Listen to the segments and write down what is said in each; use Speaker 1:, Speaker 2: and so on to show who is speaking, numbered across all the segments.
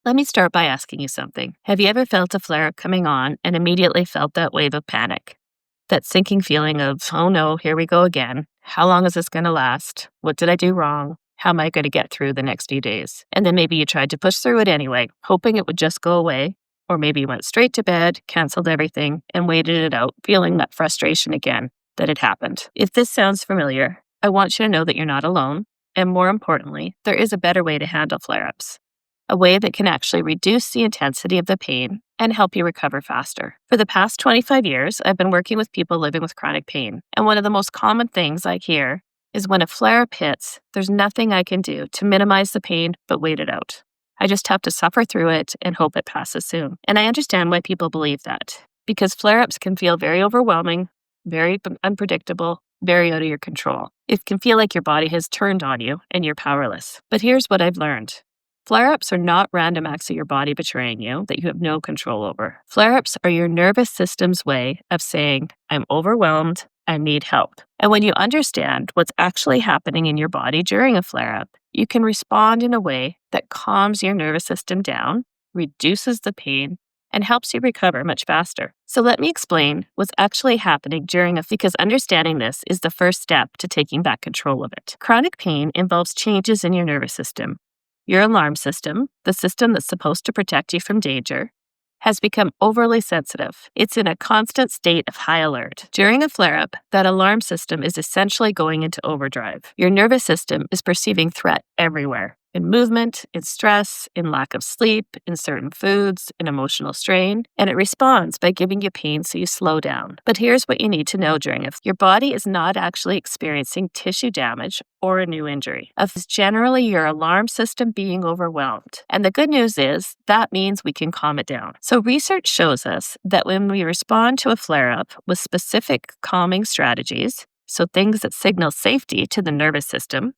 Speaker 1: Let me start by asking you something. Have you ever felt a flare-up coming on and immediately felt that wave of panic? That sinking feeling of, oh no, here we go again. How long is this going to last? What did I do wrong? How am I going to get through the next few days? And then maybe you tried to push through it anyway, hoping it would just go away. Or maybe you went straight to bed, canceled everything, and waited it out, feeling that frustration again that it happened. If this sounds familiar, I want you to know that you're not alone. And more importantly, there is a better way to handle flare-ups. A way that can actually reduce the intensity of the pain and help you recover faster. For the past 25 years, I've been working with people living with chronic pain. And one of the most common things I hear is when a flare-up hits, there's nothing I can do to minimize the pain but wait it out. I just have to suffer through it and hope it passes soon. And I understand why people believe that, because flare-ups can feel very overwhelming, very unpredictable, very out of your control. It can feel like your body has turned on you and you're powerless. But here's what I've learned. Flare-ups are not random acts of your body betraying you that you have no control over. Flare-ups are your nervous system's way of saying, I'm overwhelmed, I need help. And when you understand what's actually happening in your body during a flare-up, you can respond in a way that calms your nervous system down, reduces the pain, and helps you recover much faster. So let me explain what's actually happening because understanding this is the first step to taking back control of it. Chronic pain involves changes in your nervous system. Your alarm system, the system that's supposed to protect you from danger, has become overly sensitive. It's in a constant state of high alert. During a flare-up, that alarm system is essentially going into overdrive. Your nervous system is perceiving threat everywhere. In movement, in stress, in lack of sleep, in certain foods, in emotional strain, and it responds by giving you pain so you slow down. But here's what you need to know during it. Your body is not actually experiencing tissue damage or a new injury. It's generally your alarm system being overwhelmed. And the good news is that means we can calm it down. So research shows us that when we respond to a flare-up with specific calming strategies, so things that signal safety to the nervous system,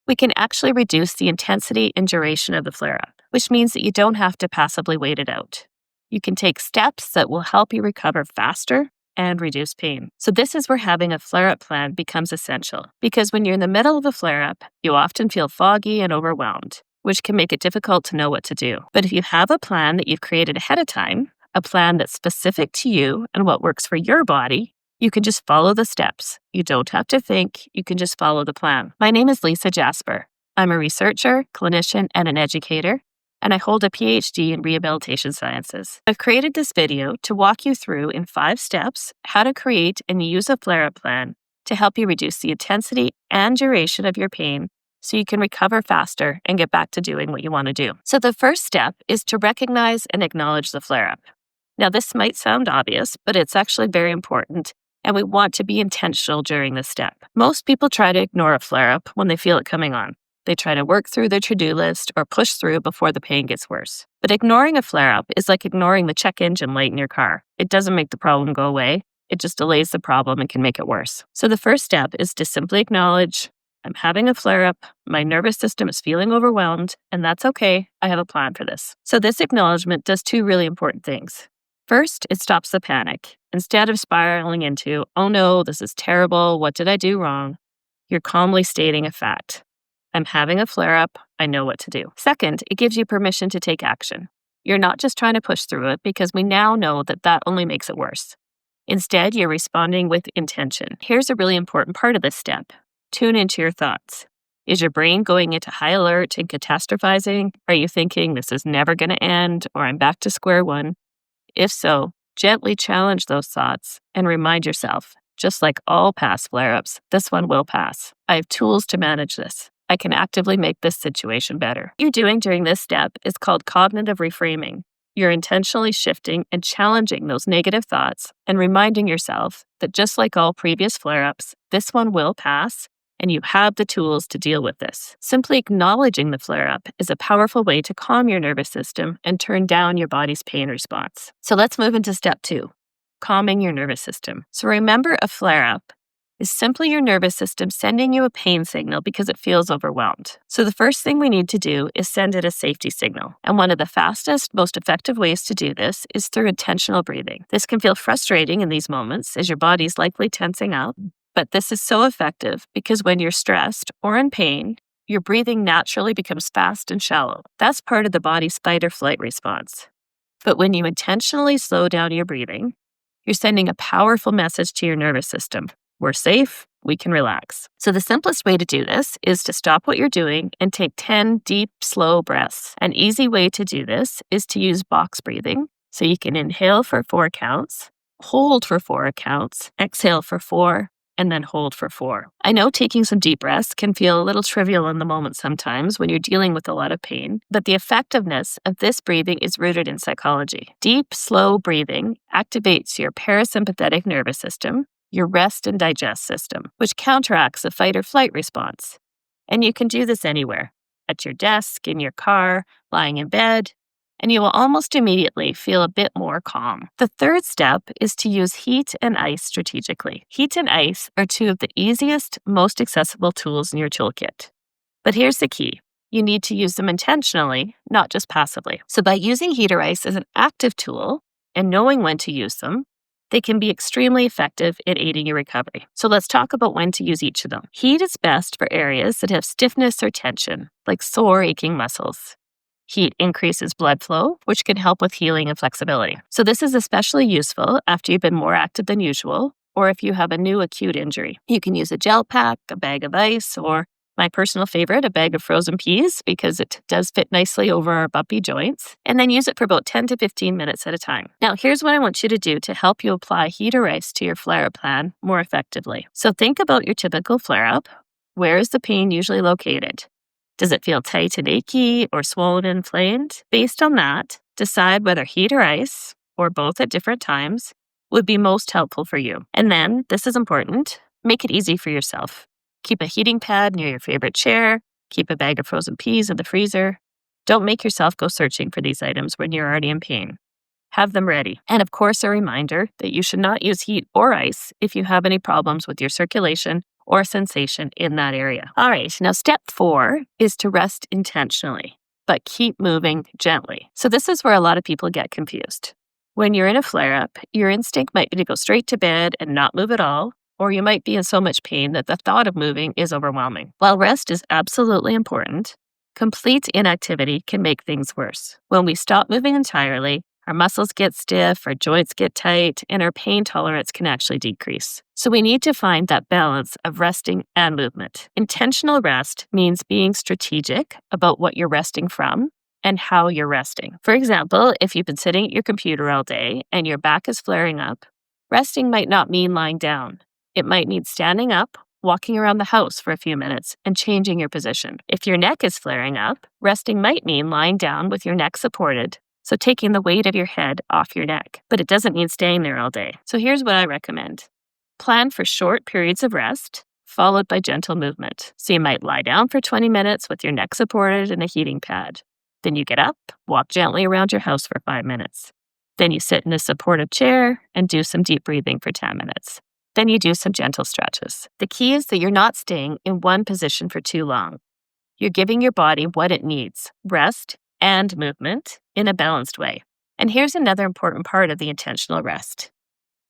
Speaker 1: we can actually reduce the intensity and duration of the flare-up, which means that you don't have to passively wait it out. You can take steps that will help you recover faster and reduce pain. So this is where having a flare-up plan becomes essential, because when you're in the middle of a flare-up, you often feel foggy and overwhelmed, which can make it difficult to know what to do. But if you have a plan that you've created ahead of time, a plan that's specific to you and what works for your body, you can just follow the steps. You don't have to think, you can just follow the plan. My name is Lisa Jasper. I'm a researcher, clinician, and an educator, and I hold a PhD in rehabilitation sciences. I've created this video to walk you through in 5 steps how to create and use a flare-up plan to help you reduce the intensity and duration of your pain so you can recover faster and get back to doing what you want to do. So the first step is to recognize and acknowledge the flare-up. Now, this might sound obvious, but it's actually very important. And we want to be intentional during this step. Most people try to ignore a flare-up when they feel it coming on. They try to work through their to-do list or push through before the pain gets worse. But ignoring a flare-up is like ignoring the check engine light in your car. It doesn't make the problem go away. It just delays the problem and can make it worse. So the first step is to simply acknowledge, I'm having a flare-up, my nervous system is feeling overwhelmed, and that's okay. I have a plan for this. So this acknowledgement does 2 really important things. First, it stops the panic. Instead of spiraling into, oh no, this is terrible, what did I do wrong? You're calmly stating a fact. I'm having a flare-up, I know what to do. Second, it gives you permission to take action. You're not just trying to push through it because we now know that that only makes it worse. Instead, you're responding with intention. Here's a really important part of this step. Tune into your thoughts. Is your brain going into high alert and catastrophizing? Are you thinking this is never going to end or I'm back to square one? If so, gently challenge those thoughts and remind yourself, just like all past flare-ups, this one will pass. I have tools to manage this. I can actively make this situation better. What you're doing during this step is called cognitive reframing. You're intentionally shifting and challenging those negative thoughts and reminding yourself that just like all previous flare-ups, this one will pass and you have the tools to deal with this. Simply acknowledging the flare-up is a powerful way to calm your nervous system and turn down your body's pain response. So let's move into step 2, calming your nervous system. So remember, a flare-up is simply your nervous system sending you a pain signal because it feels overwhelmed. So the first thing we need to do is send it a safety signal. And one of the fastest, most effective ways to do this is through intentional breathing. This can feel frustrating in these moments as your body's likely tensing up. But this is so effective because when you're stressed or in pain, your breathing naturally becomes fast and shallow. That's part of the body's fight or flight response. But when you intentionally slow down your breathing, you're sending a powerful message to your nervous system. We're safe, we can relax. So the simplest way to do this is to stop what you're doing and take 10 deep, slow breaths. An easy way to do this is to use box breathing. So you can inhale for 4 counts, hold for 4 counts, exhale for 4, and then hold for 4. I know taking some deep breaths can feel a little trivial in the moment sometimes when you're dealing with a lot of pain, but the effectiveness of this breathing is rooted in psychology. Deep, slow breathing activates your parasympathetic nervous system, your rest and digest system, which counteracts the fight or flight response. And you can do this anywhere, at your desk, in your car, lying in bed, and you will almost immediately feel a bit more calm. The third step is to use heat and ice strategically. Heat and ice are 2 of the easiest, most accessible tools in your toolkit. But here's the key. You need to use them intentionally, not just passively. So by using heat or ice as an active tool and knowing when to use them, they can be extremely effective in aiding your recovery. So let's talk about when to use each of them. Heat is best for areas that have stiffness or tension, like sore, aching muscles. Heat increases blood flow, which can help with healing and flexibility. So this is especially useful after you've been more active than usual, or if you have a new acute injury. You can use a gel pack, a bag of ice, or my personal favorite, a bag of frozen peas, because it does fit nicely over our bumpy joints, and then use it for about 10 to 15 minutes at a time. Now, here's what I want you to do to help you apply heat or ice to your flare-up plan more effectively. So think about your typical flare-up. Where is the pain usually located? Does it feel tight and achy or swollen and inflamed? Based on that, decide whether heat or ice, or both at different times, would be most helpful for you. And then, this is important, make it easy for yourself. Keep a heating pad near your favorite chair. Keep a bag of frozen peas in the freezer. Don't make yourself go searching for these items when you're already in pain. Have them ready. And of course, a reminder that you should not use heat or ice if you have any problems with your circulation or sensation in that area. All right, now step 4 is to rest intentionally, but keep moving gently. So this is where a lot of people get confused. When you're in a flare-up, your instinct might be to go straight to bed and not move at all, or you might be in so much pain that the thought of moving is overwhelming. While rest is absolutely important, complete inactivity can make things worse. When we stop moving entirely, our muscles get stiff, our joints get tight, and our pain tolerance can actually decrease. So we need to find that balance of resting and movement. Intentional rest means being strategic about what you're resting from and how you're resting. For example, if you've been sitting at your computer all day and your back is flaring up, resting might not mean lying down. It might mean standing up, walking around the house for a few minutes, and changing your position. If your neck is flaring up, resting might mean lying down with your neck supported, so taking the weight of your head off your neck. But it doesn't mean staying there all day. So here's what I recommend. Plan for short periods of rest, followed by gentle movement. So you might lie down for 20 minutes with your neck supported and a heating pad. Then you get up, walk gently around your house for 5 minutes. Then you sit in a supportive chair and do some deep breathing for 10 minutes. Then you do some gentle stretches. The key is that you're not staying in one position for too long. You're giving your body what it needs, rest and movement in a balanced way. And here's another important part of the intentional rest.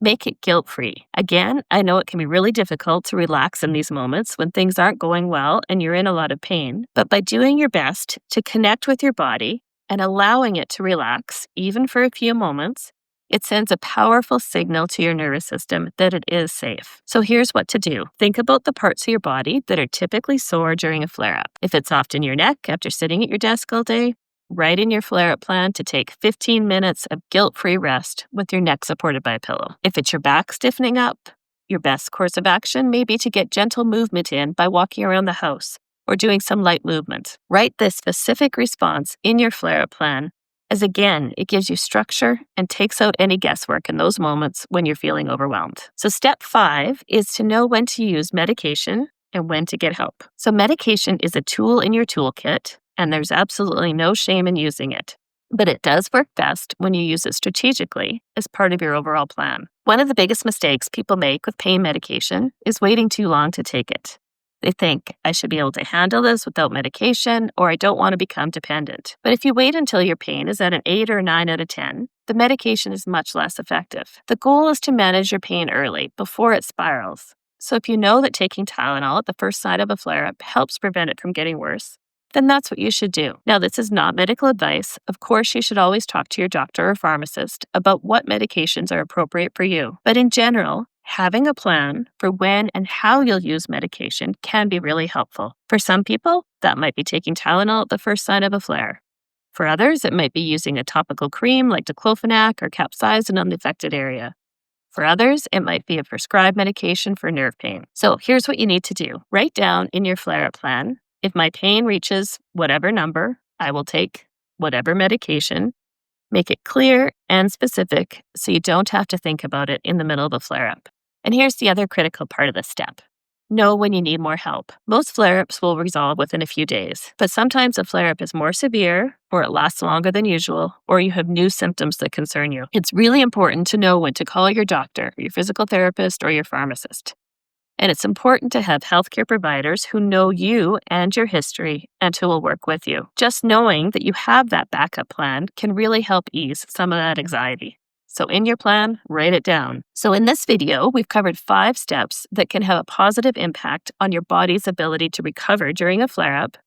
Speaker 1: Make it guilt-free. Again, I know it can be really difficult to relax in these moments when things aren't going well and you're in a lot of pain, but by doing your best to connect with your body and allowing it to relax, even for a few moments, it sends a powerful signal to your nervous system that it is safe. So here's what to do. Think about the parts of your body that are typically sore during a flare-up. If it's often your neck after sitting at your desk all day, write in your flare-up plan to take 15 minutes of guilt-free rest with your neck supported by a pillow. If it's your back stiffening up, your best course of action may be to get gentle movement in by walking around the house or doing some light movement. Write this specific response in your flare-up plan, as again, it gives you structure and takes out any guesswork in those moments when you're feeling overwhelmed. So step 5 is to know when to use medication and when to get help. So medication is a tool in your toolkit, and there's absolutely no shame in using it. But it does work best when you use it strategically as part of your overall plan. One of the biggest mistakes people make with pain medication is waiting too long to take it. They think, I should be able to handle this without medication, or I don't want to become dependent. But if you wait until your pain is at an 8 or 9 out of 10, the medication is much less effective. The goal is to manage your pain early, before it spirals. So if you know that taking Tylenol at the first sign of a flare up helps prevent it from getting worse, then that's what you should do. Now, this is not medical advice. Of course, you should always talk to your doctor or pharmacist about what medications are appropriate for you. But in general, having a plan for when and how you'll use medication can be really helpful. For some people, that might be taking Tylenol at the first sign of a flare. For others, it might be using a topical cream like diclofenac or capsaicin on the affected area. For others, it might be a prescribed medication for nerve pain. So here's what you need to do. Write down in your flare-up plan, if my pain reaches whatever number, I will take whatever medication. Make it clear and specific so you don't have to think about it in the middle of a flare-up. And here's the other critical part of this step. Know when you need more help. Most flare-ups will resolve within a few days, but sometimes a flare-up is more severe, or it lasts longer than usual, or you have new symptoms that concern you. It's really important to know when to call your doctor, your physical therapist, or your pharmacist. And it's important to have healthcare providers who know you and your history and who will work with you. Just knowing that you have that backup plan can really help ease some of that anxiety. So in your plan, write it down. So in this video, we've covered 5 steps that can have a positive impact on your body's ability to recover during a flare-up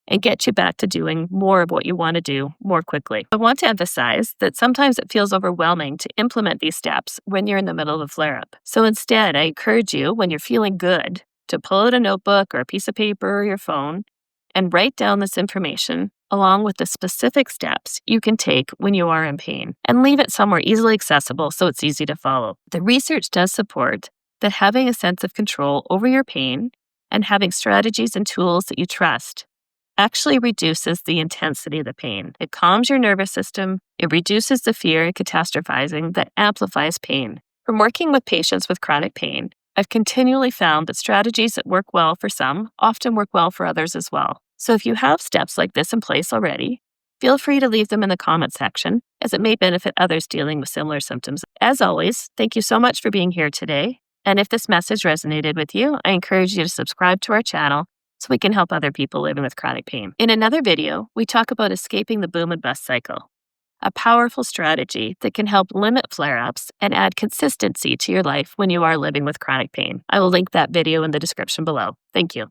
Speaker 1: and get you back to doing more of what you want to do more quickly. I want to emphasize that sometimes it feels overwhelming to implement these steps when you're in the middle of a flare-up. So instead, I encourage you, when you're feeling good, to pull out a notebook or a piece of paper or your phone and write down this information along with the specific steps you can take when you are in pain, and leave it somewhere easily accessible so it's easy to follow. The research does support that having a sense of control over your pain and having strategies and tools that you trust actually reduces the intensity of the pain. It calms your nervous system, it reduces the fear and catastrophizing that amplifies pain. From working with patients with chronic pain, I've continually found that strategies that work well for some often work well for others as well. So if you have steps like this in place already, feel free to leave them in the comment section, as it may benefit others dealing with similar symptoms. As always, thank you so much for being here today. And if this message resonated with you, I encourage you to subscribe to our channel so we can help other people living with chronic pain. In another video, we talk about escaping the boom and bust cycle, a powerful strategy that can help limit flare-ups and add consistency to your life when you are living with chronic pain. I will link that video in the description below. Thank you.